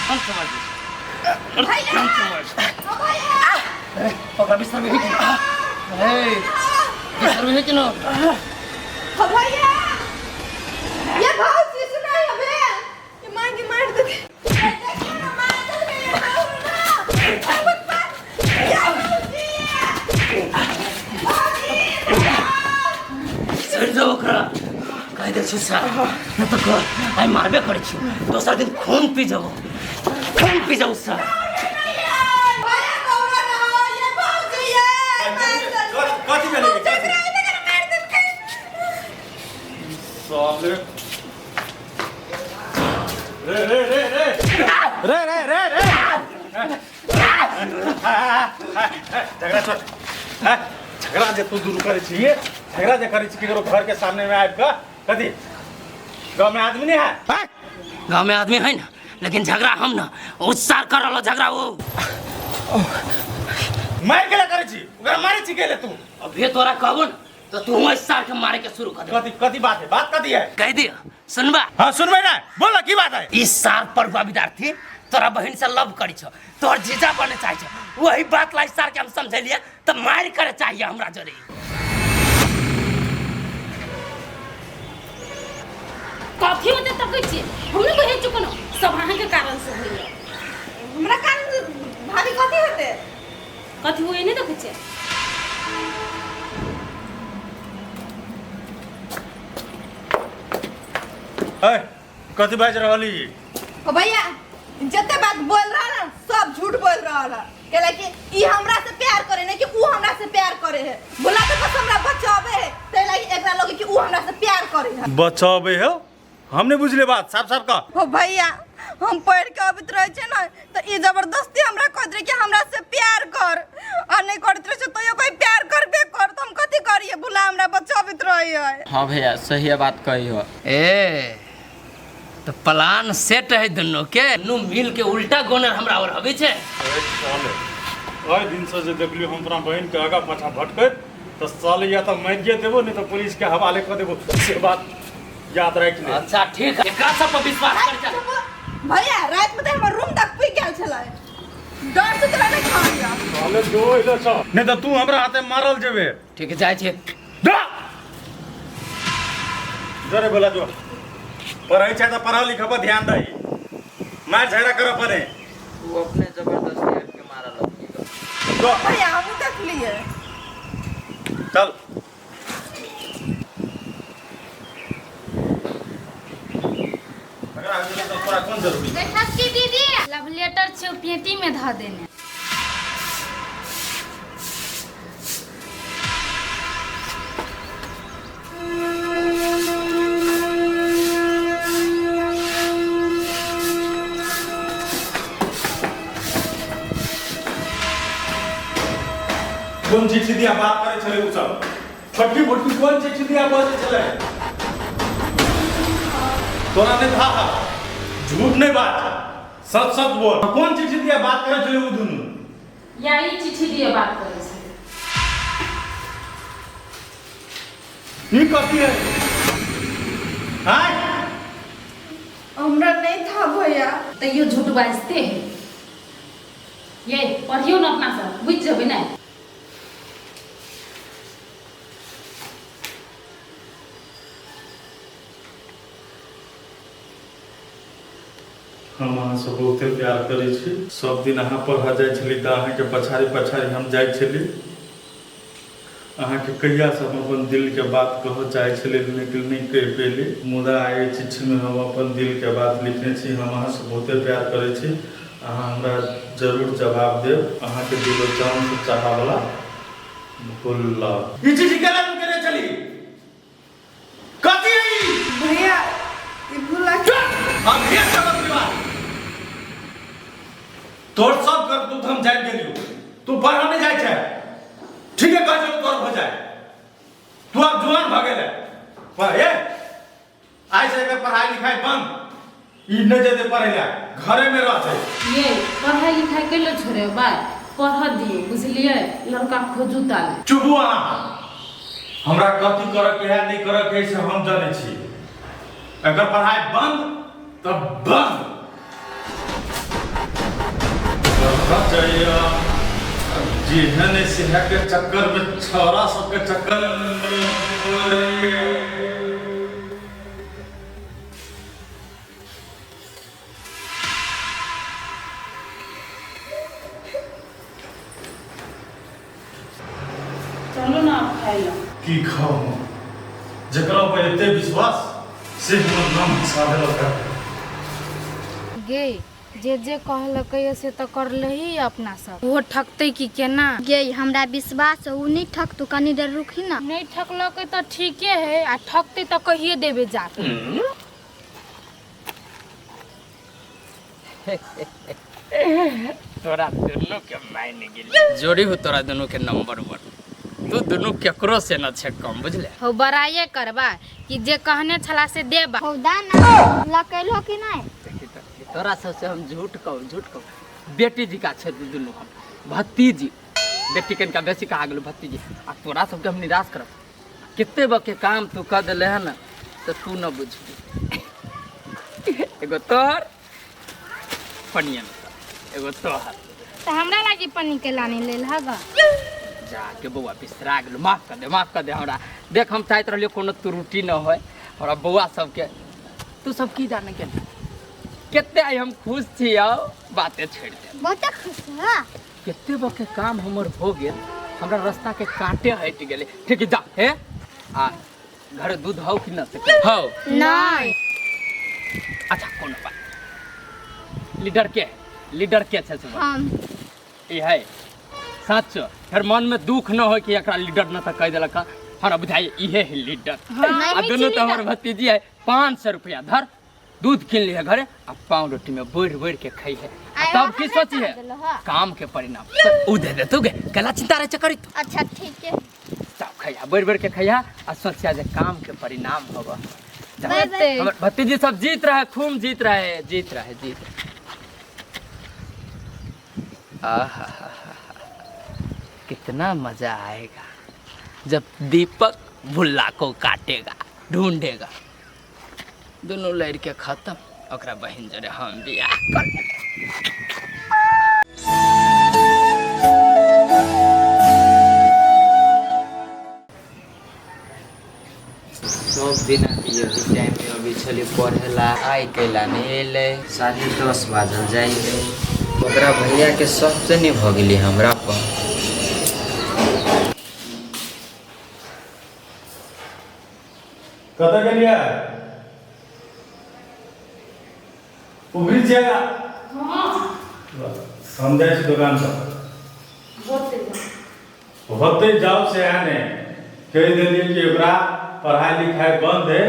हम समझ हम समझ ओकरा बिस्तर में हिट बिस्तर में हिट न भैया ये बहुत चीज सुनाई अबे ये मार दे कह दे सर न तो आई मारबे करे छु दोसर दिन खून पी जाओ सर झगड़ा जे तू दूर करे छिए झगड़ा जे करे छी केकरो घर के सामने में आबि के कथी गांव में आदमी नहीं है गांव में आदमी है ना लेकिन झगड़ा हम ना उत्साह कर रहा झगड़ा वो मार के करे छी ओकरा मारे छी केले तू अबे तोरा कहबो न तो तू उत्साह के मारे के शुरू कर दे कथी बात कथी है कह दे सुनबा हां सुनबे ना बोल ना की बात है इस साल पढ़ुआ विद्यार्थी तोरा बहन से लव करी छ तोर जीजा बने चाहे छ वही बात लाई सर के हम समझलिए तो मार करे चाहिए हमरा जरे कथी होते तब कह छी हमने कहे चुको न सब अहाँ के कारण से होइए हमरा कारण भाभी कथी होते कथी होए नहीं देखे छे ए कथी बाज रहली ओ भैया जते बात बोल रहा ना सब झूठ बोल रहा है केला कि ई हमरा से प्यार करे ना कि ऊ हमरा से प्यार करे है बोला तो बस हमरा बचावे है ते लागी एकरा लगे कि ऊ हमरा से प्यार करे है बचावे हो हमने बुझले बात साफ का ओ भैया हम पढ़ के अबित रहे छे ना तो ई जबरदस्ती हमरा कहत रहे कि हमरा से प्यार कर और नहीं करत रहे तो यो कोई प्यार करबे कर तो हम कथि करिए बुला हमरा बचावित रही है हां भैया सही बात कही हो ए तो प्लान सेट है दोनों के नु मिल के उल्टा गोनर हमरा और हबे छे ओए दिन से जे देखलियो हम अपना बहन के आगा पाछा भटके तो साले या तो मैं जे देबो नहीं तो पुलिस के हवाले कर देबो से बात याद रख ले अच्छा ठीक है एकरा सब पर विश्वास कर चल भैया रात में हमर रूम तक पी गेल छले डर से तोरा नहीं खा लिया साले जो इधर छ नहीं तो तू हमरा हाथे मारल जेबे ठीक है जाय छे जरे बोला जो पढ़ाई चाहे तो पढ़ा लिखा पर ध्यान दही मैं झगड़ा कर पड़े वो अपने जबरदस्ती हट के मारा लगी तो भैया हम देख लिए चल अगर आगे तो पूरा कौन जरूरी देखा की दीदी लव लेटर छे पेटी में ध देने कौन चिट्ठी दिया बात करे चले उ सब छोटी मोटी कौन चिट्ठी दिया बोले चले तोरा ने था झूठ नहीं बात सच बोल कौन चिट्ठी दिया बात करे चले उ दोनों यही चिट्ठी दिए बात करे छे ये करती है हां हमरा नहीं था भैया तो ये झूठ बाजते हैं ये पढ़ियो न अपना सब बुझ जबे ना हम अहाँ से बहुते प्यार करे छी सब दिन अहाँ पढ़ा जाय छली त अहाँ के पछाड़ी हम जाय छली अहाँ के कहिया से हम अपन दिल के बात कह चाहे छली लेकिन नहीं कह पेली मुदा आए चिट्ठी में हम अपन दिल के बात लिखने छी हम अहाँ से बहुते प्यार करे छी अहाँ हमरा जरूर जवाब देब अहाँ के दिलो जान से चाहा वाला भूल्ला ई चिट्ठी केला करे चली कथी है भैया ये भूला हम फिर सबक विवाद तोर सब कर तू हम जान गेलियो तू पढ़ा नहीं जाय छै ठीक है कह चलो तोर हो जाए तू अब जुआन भ गेले पर ए आज से एकर पढ़ाई लिखाई बंद ई न जेते पढ़े ला घरे में रह छै ये पढ़ाई लिखाई के लो छोरे बा पढ़ दियो बुझलिए लड़का खोजू ताले चुप हुआ हमरा कथि करे के है नहीं करे के से हम जाने छी अगर पढ़ाई बंद तब बंद भजैया जेहन सिंह के चक्कर में छौरा सबके चक्कर चलो ना आप खाए लो। की खाओ जकरा पर एते विश्वास से हमर नाम साधल गे जे जे कहलकै से तो करले ही अपना सब वो ठकते की केना गे हमरा विश्वास उ नहीं ठक तू कनी देर रुकी ना नहीं ठकलकै तो ठीके है आ ठकते तो कहिए देबे जाके तोरा दोनों के मायने गेली जोड़ी हो तोरा दोनों के नंबर 1 तू दोनों केकरो से न छे कम बुझले हो बड़ाइए करबा कि जे कहने छला से देबा हौदा ना लकैलो कि नहीं तोरा सबसे हम झूठ कहूँ बेटी जी का छे दुनू हम भतीजी बेटी कनिका बेसी कहा गेलो भतीजी आ तोरा सबके हम निराश करब कितने बके काम तू कर दिले है ना तो तू न बुझबी एगो तोहर पनियन एगो तोहर तो हमरा लागी पन्नी के लाने लेल हगा जाके बउआ बिसरा गेलो माफ कर दे हमरा देख हम चाहत रहलियो कोनो त्रुटि न होय और बउआ सबके तू सब की जाने के कितने आई हम खुश छियो बातें छेड़ दे बहुत खुश है कितने बके काम हमर हो गेल हमरा रास्ता के कांटे हट गेले ठीक है जा हे आ घर दूध हो कि न से हो नहीं अच्छा कोनो बात लीडर के छे से हम ई है सच फिर मन में दुख न हो कि एकरा लीडर न त कह देलक हमरा बुझाई इहे है लीडर आ दोनों तो हमर भतीजी है 500 रुपया धर दूध किन लिया घरे आ पाँव रोटी में बोर के खाई है तब की सोची है काम के परिणाम उ दे दे तू गे कला चिंता रे चकरी अच्छा ठीक है सब खैया बोर के खैया आ सोचिया जे काम के परिणाम होगा बाय। हमर भतीजी सब जीत रहे आहा कितना मजा आएगा जब दीपक भुल्ला को काटेगा ढूंढेगा दोनों लड़के खत्म ओकरा बहन जरे हम बियाह कर सब दिन यही टाइम में अभी छली पढ़ेला आई कैला नहीं अले 10:30 बाजल जाइए ओकरा भैया के सबसे नहीं भ गेली हमरा पर कतऽ गेलियै उभरी जाएगा हम जाइ छी दुकान पर होते जाओ से आने कह देलिए कि ओकरा पढ़ाई लिखाई बंद है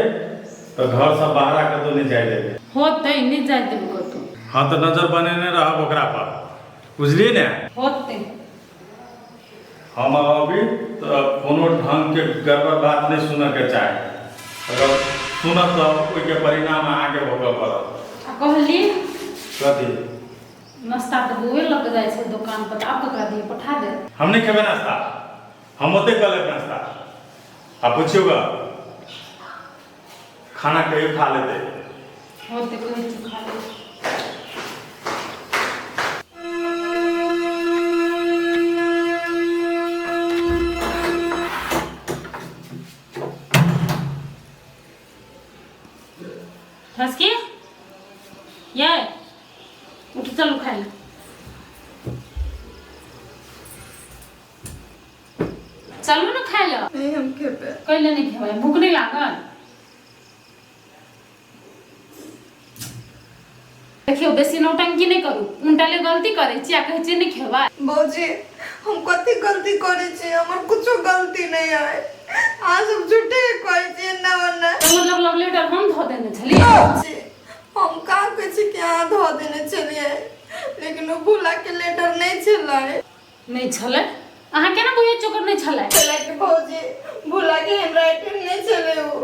तो घर से बाहर कतौ नहीं जाए देबे होते नहीं जाए देबो कतो हाँ तो नजर बनेने रहब ओकरा पर बुझलिए ने होते हम अभी तो कोनो ढंग के गड़बड़ बात नहीं सुने के चाहे अगर सुनत तो ओई के परिणाम आगे भोगऽ पड़त आ कहली कथी नाश्ता तो बुए लग जाए छे दुकान पर आप ककरा दिए पठा दे हम नहीं खेबे नाश्ता हम ओते कर लेब नाश्ता आप पूछियोगा खाना कहियो खा लेते होते कोई चीज खा ले हंसकी ये उठ चलो खाई चलो ना खाए लो नहीं हम खेबे कैले नहीं खेबे भूख नहीं लागल देखियो बेसी नौटंकी नहीं करू उनटाले गलती करे छी आ कहै छी नहीं खेबा भौजी हम कथी गलती करे छी हमर कुछो गलती नहीं है आज हम झूठे कहै छी ना वरना मतलब लव लेटर हम धो देने छलिए भौजी हम का कहै छी कि अहाँ धो देने छलिए लेकिन वो भूला के लेटर नहीं छलै नहीं छले अहाँ केना बुझे चोकर नहीं छले छलै कि भौजी भूला के हैंडराइटिंग नहीं छलै वो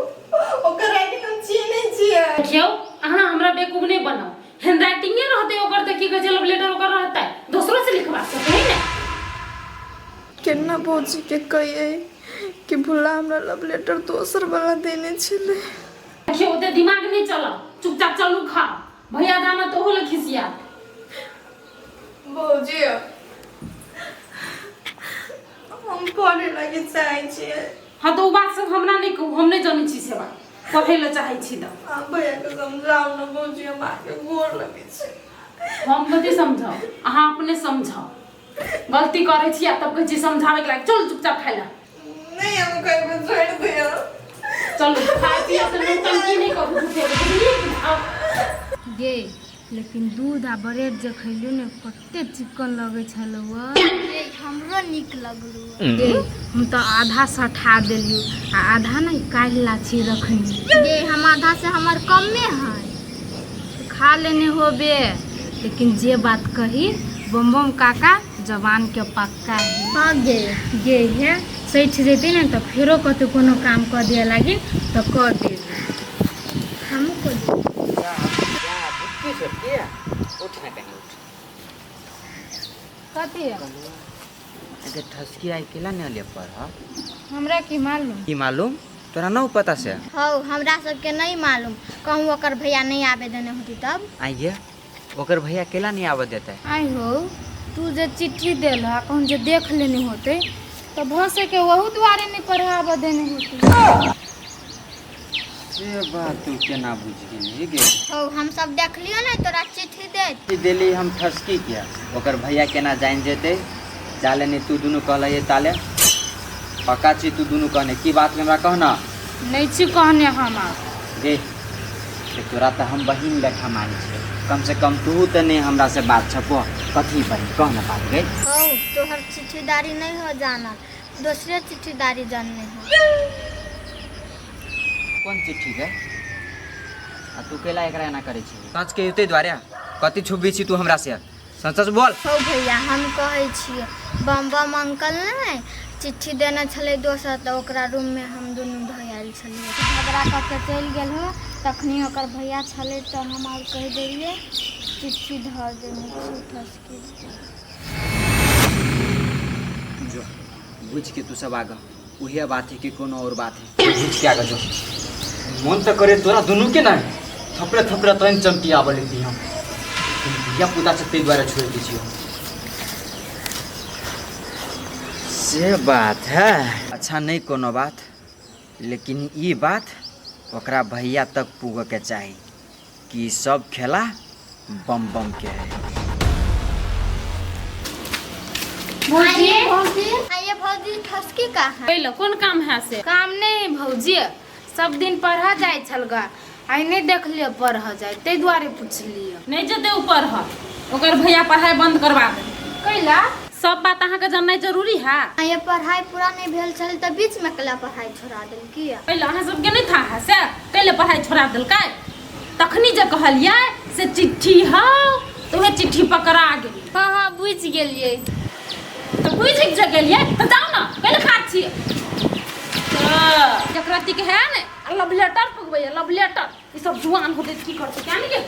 ओकर राइटिंग हम चिन्है छियै देखियो अहाँ हमरा बेवकूफ नहीं बनाओ हैंडराइटिंग रहते ओकर त की कहै लव लेटर ओकर रहता है दूसरों से लिखवा सकै ना केना भौजी के कहिए कि भूला हमरा लव लेटर दोसर वाला देने छलै देखियो ओते दिमाग नहीं चला चुपचाप चलू खा भैया दाना तो होल खिसिया भौजी हम पढ़े लगे चाहे छिए। हाँ तो बात सब हमरा नहीं कहू, हम नहीं जानी छी सेवा पढ़े ले चाहे छी तो आप भैया के समझाओ ना भौजी, हम आके गोर लगे छे। हम कथी समझाओ, अहाँ अपने समझाओ। गलती करे छी तब कहै छी समझावे के लायक। चल चुपचाप खाइ ला। नहीं हम कहीं पे छोड़ दिया। चलो खाए पिया से नौटंकी नहीं करू झूठे बुझलिए कि अब गे लेकिन दूध आ ब्रेड जे खैलू ने कते चिकन लगे छलो। हमरो नीक लगलू। गे हम तो आधा सठा देलियो आ आधा नहीं काल लाची रखनी। गे हम आधा से हमर कमे है। खा लेने होबे लेकिन जे बात कही बम बम काका जवान के पक्का है। हाँ गे गे है सैठ देते ना तो फेरो कतौ कोनो काम कर दिया लागी तो कर दे। हमको कथी ठसकी आई केला नहीं ले पर हमरा की मालूम। की मालूम तोरा न पता से? हाँ हमरा सबके नहीं मालूम। कहूँ ओकर भैया नहीं आवे देने होती तब। आइए ओकर भैया केला नहीं आवे देते। आई हो तू जे चिट्ठी देला कहूँ जे देख लेने होते तो भसे के वहू द्वारे नहीं पढ़ावा देने होते। ये बात तू केना बुझ गेली गे? हाँ हम सब देख लियो ना तोरा चिट्ठी दे। दिल्ली हम ठसकी किया ओकर भैया केना जान जेते जाले नहीं तू दोनों कहला ये ताले पक्का छी तू दोनों कहने की बात हमरा कहना नहीं छी कहने हमार गे तोरा तो हम बहिन लेखा मानी छे कम से कम तू तो नहीं हमरा से बात छपो कथी बहिन कहना बात गे। हाँ तोहर चिट्ठीदारी नहीं हो जाना दूसरे चिट्ठीदारी जानने हो। कौन चिट्ठी गे? आ तू केला एकरा एना करे छी सच के युते द्वारे कथी छुबी छी तू हमरा से सच सच बोल। हो भैया हम कहे छिए बम बम अंकल ने चिट्ठी देने छले दोसर तो ओकरा रूम में हम दोनों धयाल छलिए झगड़ा करके चल गेल हो तखनी ओकर भैया छले तो हम और कह देलिए चिट्ठी धर देने ठसकी जो बुझ के तू सब आगा उहे बात है कि कोनो और बात है बुझ के आगा जो मन तो करे तोरा दोनों के ना थपड़े थपड़े तो चमकी आवल दी हम भैया पूजा से ते द्वारा छोड़ दीजिए से बात है। अच्छा नहीं कोनो बात लेकिन ये बात ओकरा भैया तक पुगे के चाहिए कि सब खेला बम बम के है। आइए भौजी ठसकी का है पहले कौन काम है से? काम नहीं भौजी सब दिन पढ़ा जाए छलगा आई नहीं देख लियो पढ़ जाए ते द्वारे पूछलियो। नहीं जते ऊपर ह ओकर भैया पढ़ाई बंद करवा दे कैला सब बात अहाँ के जानना जरूरी है। ये पढ़ाई पूरा नहीं भेल छल त बीच में कला पढ़ाई छोड़ा देल किया। पहले अहाँ सबके नहीं था है से कैले पढ़ाई छोड़ा देलकै तखनी जे कहलिए से चिट्ठी हो तो वह चिट्ठी पकड़ा गेली। हाँ हाँ बुझ गेलिए तो बुझ के गेलिए तो जाओ ना कैले खात छी जकराती के है ने लव लेटर पकबै लव लेटर ई सब जुआन होते की करते क्या नहीं के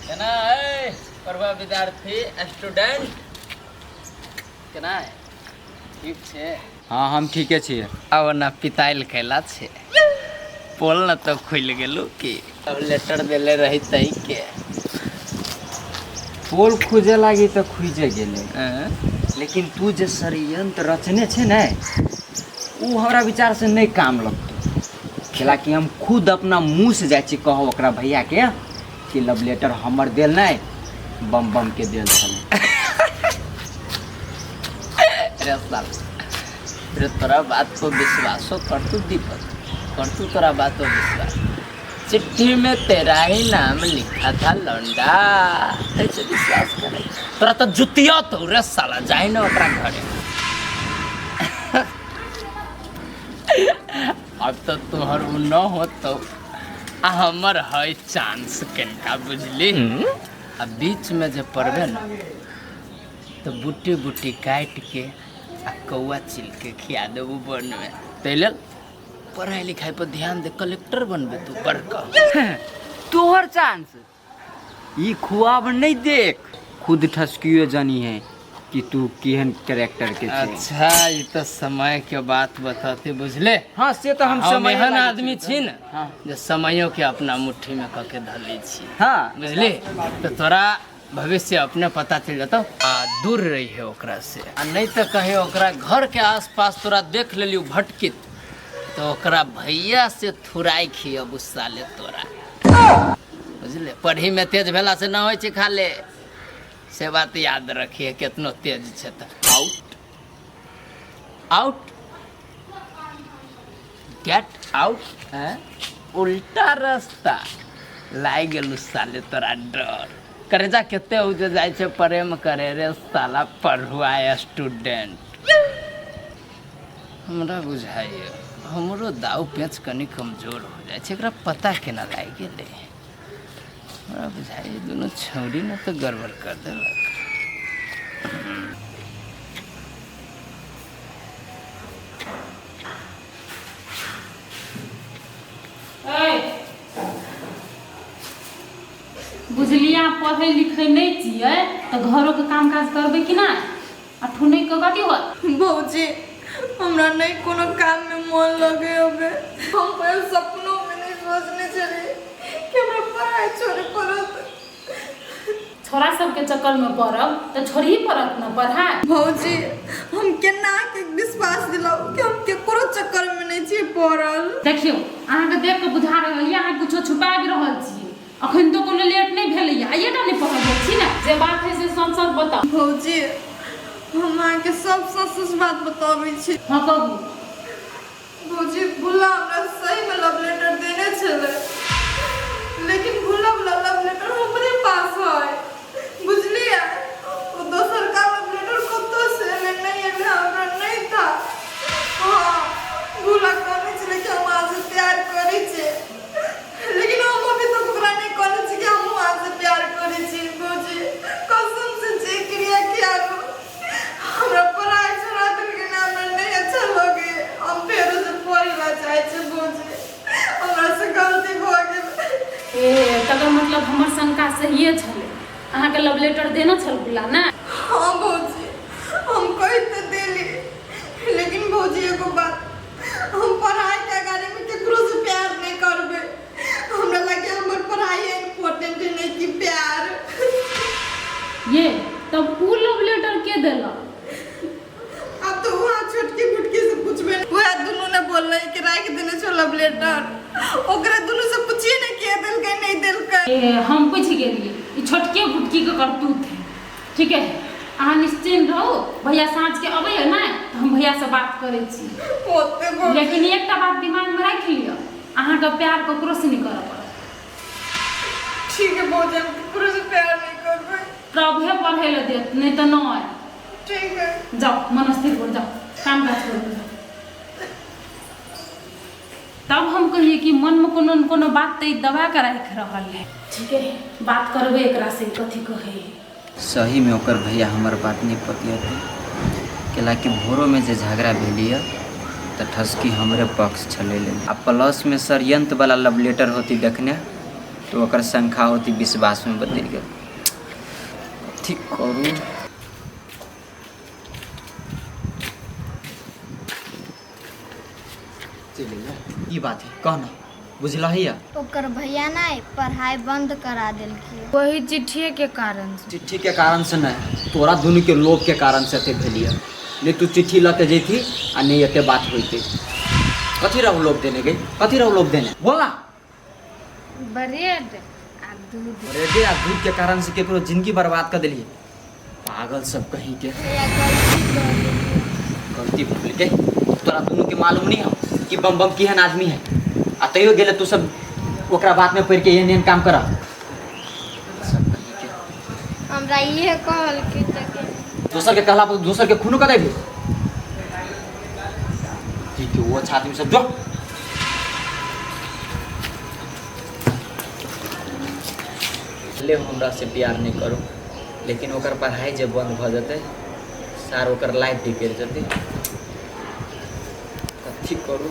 केना है परवा विद्यार्थी स्टूडेंट केना है ठीक छे? हाँ हम ठीके छिए। अब ना पिताइल कैला छे पोल न तो खुल गेलू कि लेटर देले रही तई के पोल खुजे लागी तो खुजे गेले लेकिन तू जे षड्यंत्र रचने छे ने वो हमरा विचार से नहीं काम लगतो कैला कि हम खुद अपना मुंह से जाय छी कहो ओकरा भैया के कि लव लेटर हमर देल नहीं बम बम के देल छले। अरे साला फिर तोरा बात को विश्वास कर तू दीपक कर तू तोरा बात को विश्वास चिट्ठी में तेरा ही नाम लिखा था लौंडा ऐसे विश्वास करे तोरा तो जुतिया तो रे साला जाए ना ओकरा घरे अब तो तुहर उ न हो तो हमर है चांस कनिका बुझली आ बीच में जे पड़बे ना तो बुट्टी बुट्टी काट के आ कौआ चिल के खिया देबू बन में तैले पढ़ाई लिखाई पर ध्यान दे कलेक्टर बनबे तू बड़का तोहर चांस ई खुआब नहीं देख खुद ठसकियो जानी है कि तू केहन कैरेक्टर के छै। अच्छा ये तो समय के बात बताते बुझले। हाँ से तो हम हम समय एहन लागे आदमी छै। छी न हाँ जे समयो के अपना मुट्ठी में कके धले छी हाँ बुझले। तो तोरा भविष्य अपने पता चल जाता आ दूर रही है ओकरा से, आ नहीं तो कहीं ओकरा घर के आसपास तोरा देख लेलियो भटकित तो ओकरा भैया से थुराई खियब उस साले तोरा बुझले। पढ़ी में तेज भेला से ना होय छै खाले, से बात याद रखिए कितनो तेज छै त। आउट आउट गेट आउट उल्टा रास्ता लाग गेल साले तोरा डर करे जा केते उजे जाय छै प्रेम करे रे साला पढ़ुआ स्टूडेंट। हमरा बुझाइए हमरो दाव पेच कनी कमजोर हो जाय छै, एकरा पता केना लाग गेलै। हमरा बुझाइए दोनों छौरी ने तो गड़बड़ कर देलक। बुझलिया पढ़े लिखे नहीं छिए तो घरों के काम काज करबे कि ना। अठू नहीं के कथी हो भौजी हमरा नहीं कोनो काम में मन लगे होबे। हम पहले सपनों में नहीं सोचने चले कि हमरा पढ़ाई छोड़े पड़त। छोरा सबके चक्कर में पड़ब तो छोड़ी पड़त न पढ़ाई। भौजी हम केना के विश्वास दिलाऊ कि हम केकरो चक्कर में नहीं छी पड़ल। देखियो अहाँ के देख के बुझा रहल या अहाँ कुछो छुपा भी रहल छी। अखन तो कोनो लेट नहीं भेलै या आइए नहीं पढ़ल छी ना। जे बात है से सच सच बता। भौजी हम अहाँ के सब सच बात बताबै छी। हां कहू। भौजी भुला हमरा सही में लव लेटर देने छले, लेकिन भुला लव लेटर हमरे पास है बुझलिए। वो दोसर का लव लेटर कतो से नहीं है, हमरा नहीं था। हां भुला कहने छले कि हम आज प्यार करै छी, लेकिन हम अभी तक ओकरा नहीं कहने छी कि हम आज प्यार करै छी। भौजी कसम से जे क्रिया किया हमरा पढ़ाई छोड़ा देल के ना हमरा नहीं अच्छा लगे। हम फेर से पढ़ला चाहे छी भौजी, हमरा से गलती भ गेल। ए तकर मतलब हमर शंका सहिए छले। अहाँ के लव लेटर देना छल बुला ना। हां भौजी हम कहि त देली, लेकिन भौजी एगो बात, हम पढ़ाई के बारे में केकरो से प्यार नहीं करबे। हमरा लगे हमर पढ़ाई इम्पोर्टेंट है नहीं कि प्यार। ये तब उ लव लेटर के देला। अब तो वहाँ छोटकी फुटकी से पूछबे, वह दोनों ने बोल रहे कि राय के देने छो लव लेटर। ओकरा दोनों से पूछिए ना के देल के नहीं देल के। ए हम पूछ गेलिए ई छोटके फुटकी के करतूत है। ठीक है अहाँ निश्चिंत रहो, भैया साँझ के अबै है ना तो हम भैया से बात करै छी। ओते भौजी लेकिन एकटा बात दिमाग में राख लियो, अहाँ के प्यार ककरो से नहीं करब। ठीक है भौजी हम केकरो से प्यार नहीं करबे। प्रभे पढ़े ले देत नहीं तो नहीं। ठीक है जाओ मन स्थिर हो जाओ, काम काज करो जाओ। तब हम कहिए कि मन में कोनो न कोनो बात तो दबा के रख रहल है। ठीक है बात करबे एकरा से कथी कहे। सही में ओकर भैया हमर बात नहीं पतियते, कैला कि भोरों में जे झगड़ा भेलिए तो ठसकी हमरे पक्ष छले। आ प्लस में षडयंत्र वाला लव लेटर होती देखने तो ओकर संख्या होती विश्वास में बदल गए। ठीक करू ई बात है कहना बुझला है। ओकर भैया ना पढ़ाई बंद करा देलखिन। वही चिट्ठिए के कारण से। चिट्ठी के कारण से नहीं, तोरा दुनू के लोभ के कारण से एते भेलिए। नहीं तू चिट्ठी लते जैती आ नहीं एते बात होते। कथी रहू लोभ देने गई, कथी रहू लोभ देने बोला। ब्रेड आ दूध। ब्रेडे आ दूध के कारण से केकरो जिंदगी बर्बाद कर दिलिए। पागल सब कहीं के भैया गलती कर गलती भूल गए। तोरा दुनू के मालूम नहीं हो कि बम बम केहन आदमी है, आ तैयो गेले तू सब ओकरा बात में पढ़ के एहन काम करा। हमरा ये कहल कि दोसर के कहला पर दोसर के खून कर देबी। ठीक है वो छाती में सब जो ले हमरा से प्यार नहीं करो, लेकिन ओकर पढ़ाई जब बंद भ जते सार ओकर लाइफ बिगड़ जते। ठीक करू।